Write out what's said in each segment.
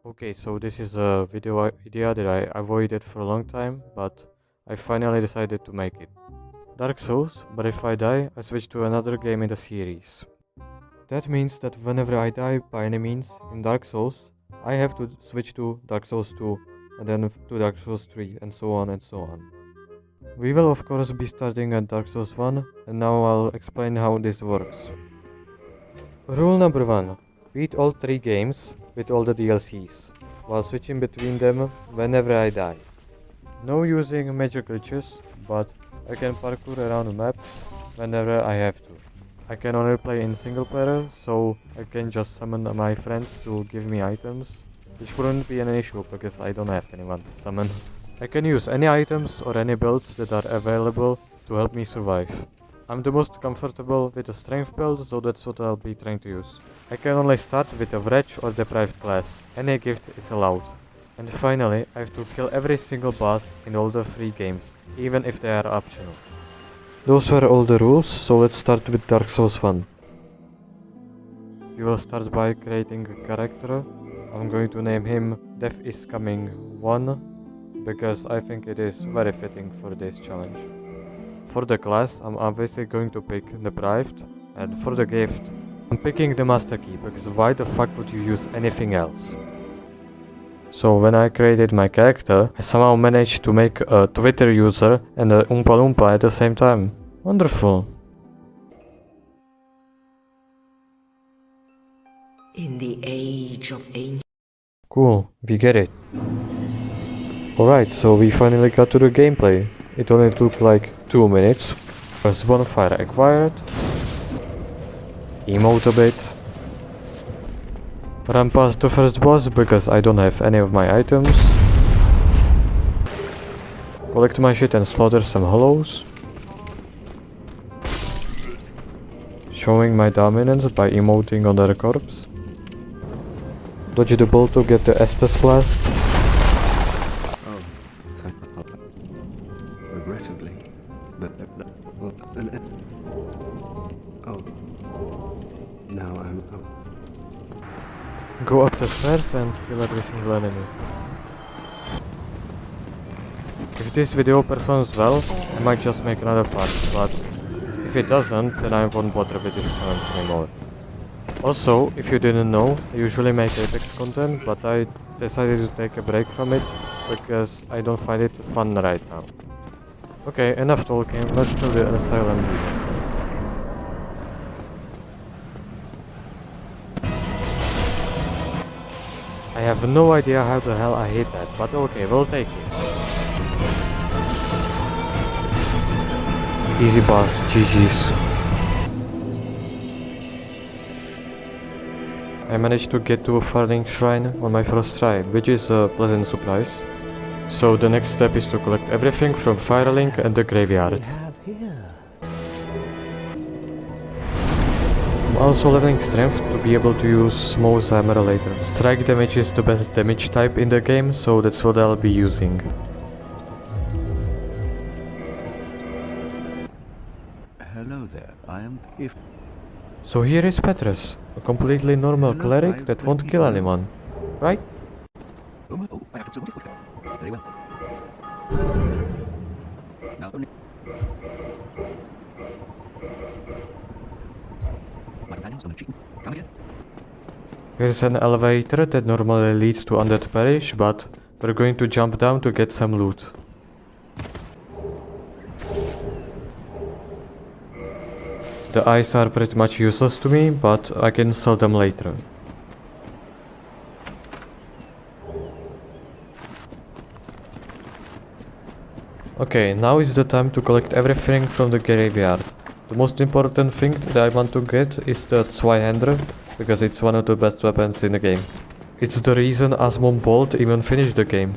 Okay, so this is a video idea that I avoided for a long time, but I finally decided to make it. Dark Souls, but if I die, I switch to another game in the series. That means that whenever I die by any means in Dark Souls, I have to switch to Dark Souls 2, and then to Dark Souls 3, and so on and so on. We will of course be starting at Dark Souls 1, and now I'll explain how this works. Rule number 1. Beat all 3 games with all the DLCs, while switching between them whenever I die. No using magic glitches, but I can parkour around the map whenever I have to. I can only play in single player, so I can just summon my friends to give me items, which wouldn't be an issue because I don't have anyone to summon. I can use any items or any builds that are available to help me survive. I'm the most comfortable with a strength build, so that's what I'll be trying to use. I can only start with a wretch or deprived class. Any gift is allowed. And finally, I have to kill every single boss in all the 3 games, even if they are optional. Those were all the rules, so let's start with Dark Souls 1. You will start by creating a character. I'm going to name him Death is Coming 1, because I think it is very fitting for this challenge. For the class, I'm obviously going to pick Deprived, and for the gift, I'm picking the Master Key, because why the fuck would you use anything else? So when I created my character, I somehow managed to make a Twitter user and a Oompa Loompa at the same time. Wonderful. In the age of ancient... Cool, we get it. Alright, so we finally got to the gameplay. It only took like 2 minutes. First bonfire acquired. Emote a bit. Run past the first boss because I don't have any of my items. Collect my shit and slaughter some hollows. Showing my dominance by emoting on their corpse. Dodge the ball to get the Estus flask. Regrettably, but now I'm. Go up the stairs and kill every single enemy. If this video performs well, I might just make another part, but if it doesn't, then I won't bother with this challenge anymore. Also, if you didn't know, I usually make Apex content, but I decided to take a break from it because I don't find it fun right now. Okay, enough talking, let's do the Asylum video. I have no idea how the hell I hit that, but okay, we'll take it. Easy boss, GG's. I managed to get to a Farthing Shrine on my first try, which is a pleasant surprise. So the next step is to collect everything from Firelink and the graveyard. I'm also leveling strength to be able to use Smooth Hammer later. Strike damage is the best damage type in the game, so that's what I'll be using. Hello there, I am. So here is Petrus, a completely normal cleric that won't kill anyone, right? Oh, I have to with that. Very well. Now, my companions on the treatment. Come again. Here's an elevator that normally leads to Undead Parish, but we're going to jump down to get some loot. The eyes are pretty much useless to me, but I can sell them later. Okay, now is the time to collect everything from the graveyard. The most important thing that I want to get is the Zweihander, because it's one of the best weapons in the game. It's the reason Asmon Bolt even finished the game.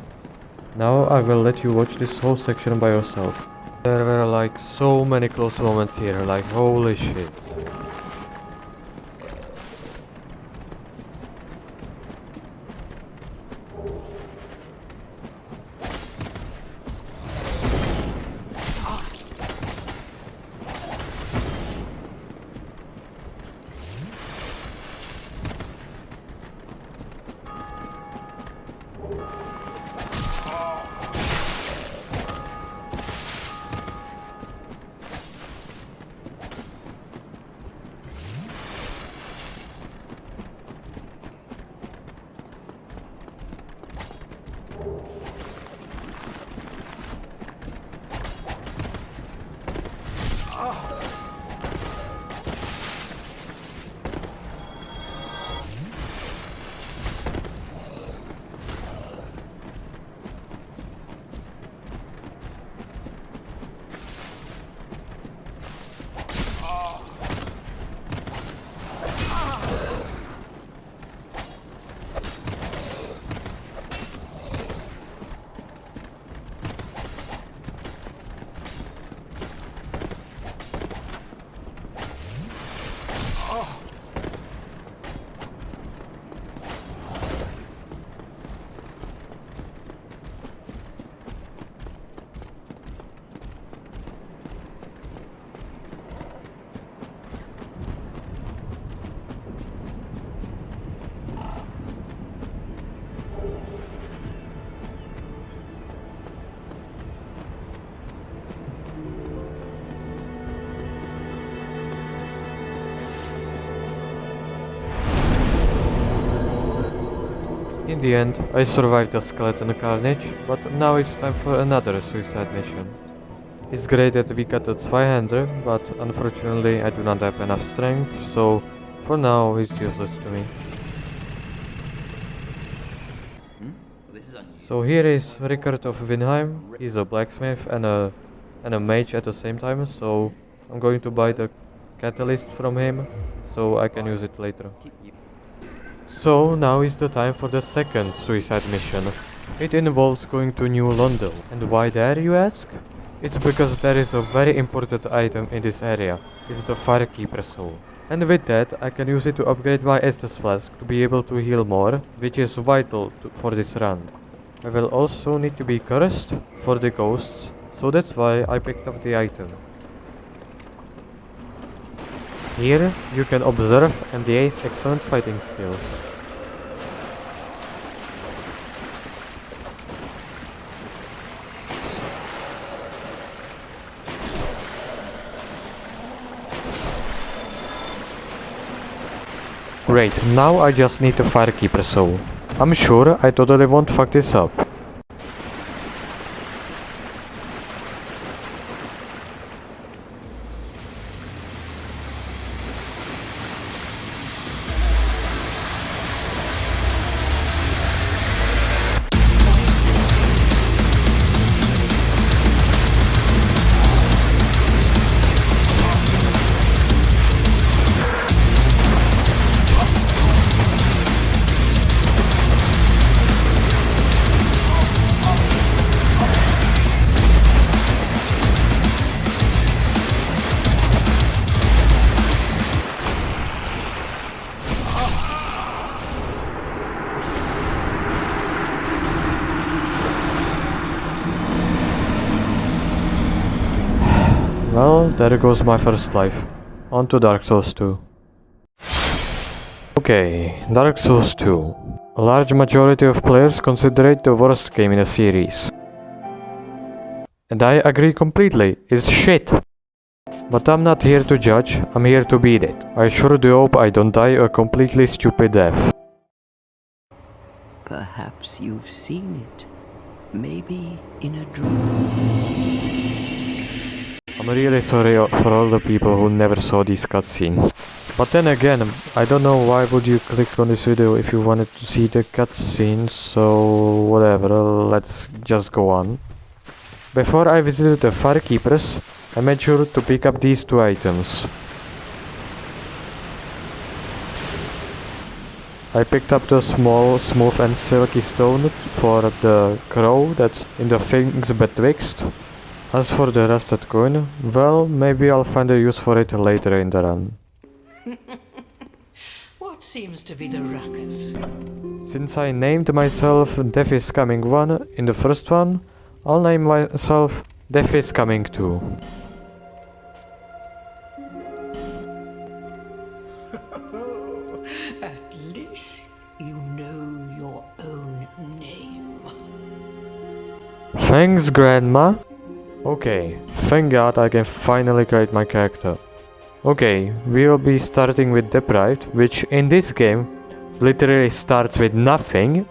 Now I will let you watch this whole section by yourself. There were like so many close moments here, like holy shit. In the end, I survived the skeleton carnage, but now it's time for another suicide mission. It's great that we got a Zweihander, but unfortunately I do not have enough strength, so for now it's useless to me. So here is Rickard of Winheim. He's a blacksmith and a mage at the same time, so I'm going to buy the catalyst from him, so I can use it later. So now is the time for the second suicide mission. It involves going to New London. And why there, you ask? It's because there is a very important item in this area. It's the Firekeeper Soul. And with that I can use it to upgrade my Estus Flask to be able to heal more, which is vital for this run. I will also need to be cursed for the ghosts, so that's why I picked up the item. Here you can observe MDA's excellent fighting skills. Great, now I just need the Firekeeper Soul. I'm sure I totally won't fuck this up. Well, there goes my first life. On to Dark Souls 2. Okay, Dark Souls 2. A large majority of players consider it the worst game in the series. And I agree completely, it's shit. But I'm not here to judge, I'm here to beat it. I sure do hope I don't die a completely stupid death. Perhaps you've seen it. Maybe in a dream. I'm really sorry for all the people who never saw these cutscenes. But then again, I don't know why would you click on this video if you wanted to see the cutscenes, so whatever, let's just go on. Before I visited the Firekeepers, I made sure to pick up these two items. I picked up the small, smooth and silky stone for the crow that's in the things betwixt. As for the rusted coin, well, maybe I'll find a use for it later in the run. What seems to be the ruckus? Since I named myself Death is Coming 1 in the first one, I'll name myself Death is Coming 2. At least you know your own name. Thanks, Grandma. Okay, thank God I can finally create my character. Okay, we'll be starting with Deprived, which in this game literally starts with nothing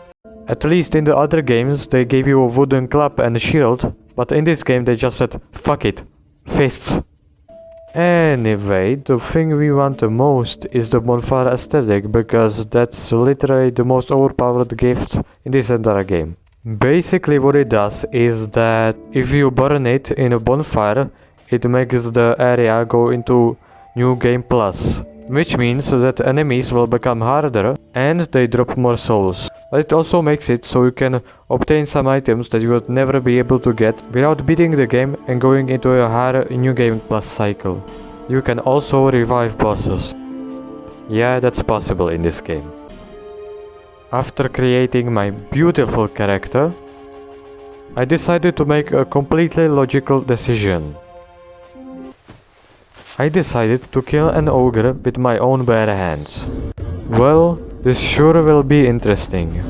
At least in the other games they gave you a wooden club and a shield, but in this game they just said, fuck it, fists. Anyway, the thing we want the most is the bonfire aesthetic, because that's literally the most overpowered gift in this entire game. Basically what it does is that if you burn it in a bonfire, it makes the area go into New Game Plus, which means that enemies will become harder and they drop more souls. But it also makes it so you can obtain some items that you would never be able to get without beating the game and going into a higher New Game Plus cycle. You can also revive bosses. Yeah, that's possible in this game. After creating my beautiful character, I decided to make a completely logical decision. I decided to kill an ogre with my own bare hands. Well, this sure will be interesting.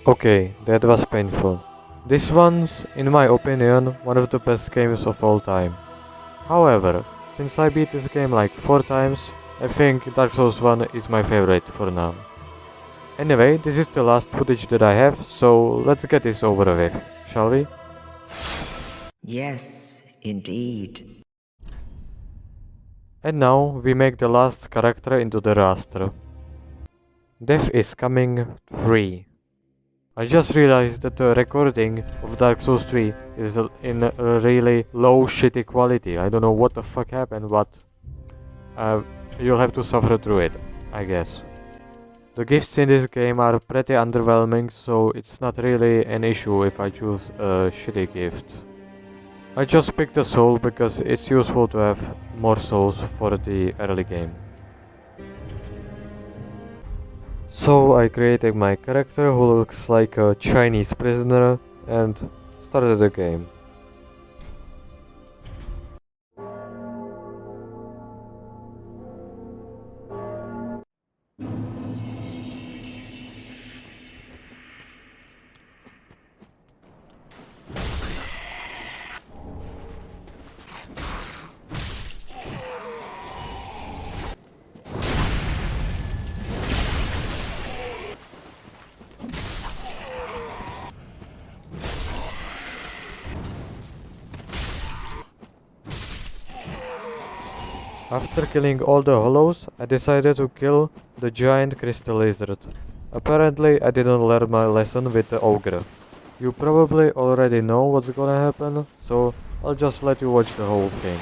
Okay, that was painful. This one's, in my opinion, one of the best games of all time. However, since I beat this game like 4 times, I think Dark Souls 1 is my favorite for now. Anyway, this is the last footage that I have, so let's get this over with, shall we? Yes, indeed. And now we make the last character into the roster. Death is Coming 3. I just realized that the recording of Dark Souls 3 is in a really low shitty quality. I don't know what the fuck happened, but you'll have to suffer through it, I guess. The gifts in this game are pretty underwhelming, so it's not really an issue if I choose a shitty gift. I just picked a soul because it's useful to have more souls for the early game. So I created my character who looks like a Chinese prisoner and started the game. After killing all the hollows, I decided to kill the giant crystal lizard. Apparently I didn't learn my lesson with the ogre. You probably already know what's gonna happen, so I'll just let you watch the whole thing.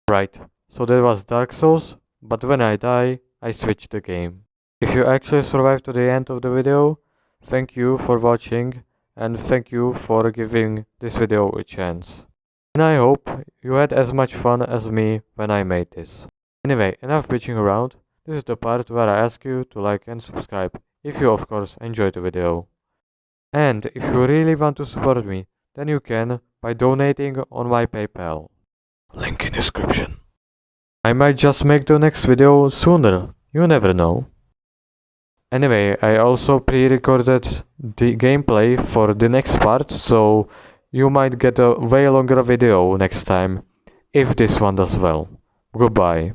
Right, so that was Dark Souls, but when I die, I switch the game. If you actually survive to the end of the video, Thank you for watching and thank you for giving this video a chance. And I hope you had as much fun as me when I made this. Anyway, enough bitching around. This is the part where I ask you to like and subscribe, if you of course enjoyed the video. And if you really want to support me, then you can by donating on my PayPal. Link in description. I might just make the next video sooner, you never know. Anyway, I also pre-recorded the gameplay for the next part, so you might get a way longer video next time, if this one does well. Goodbye.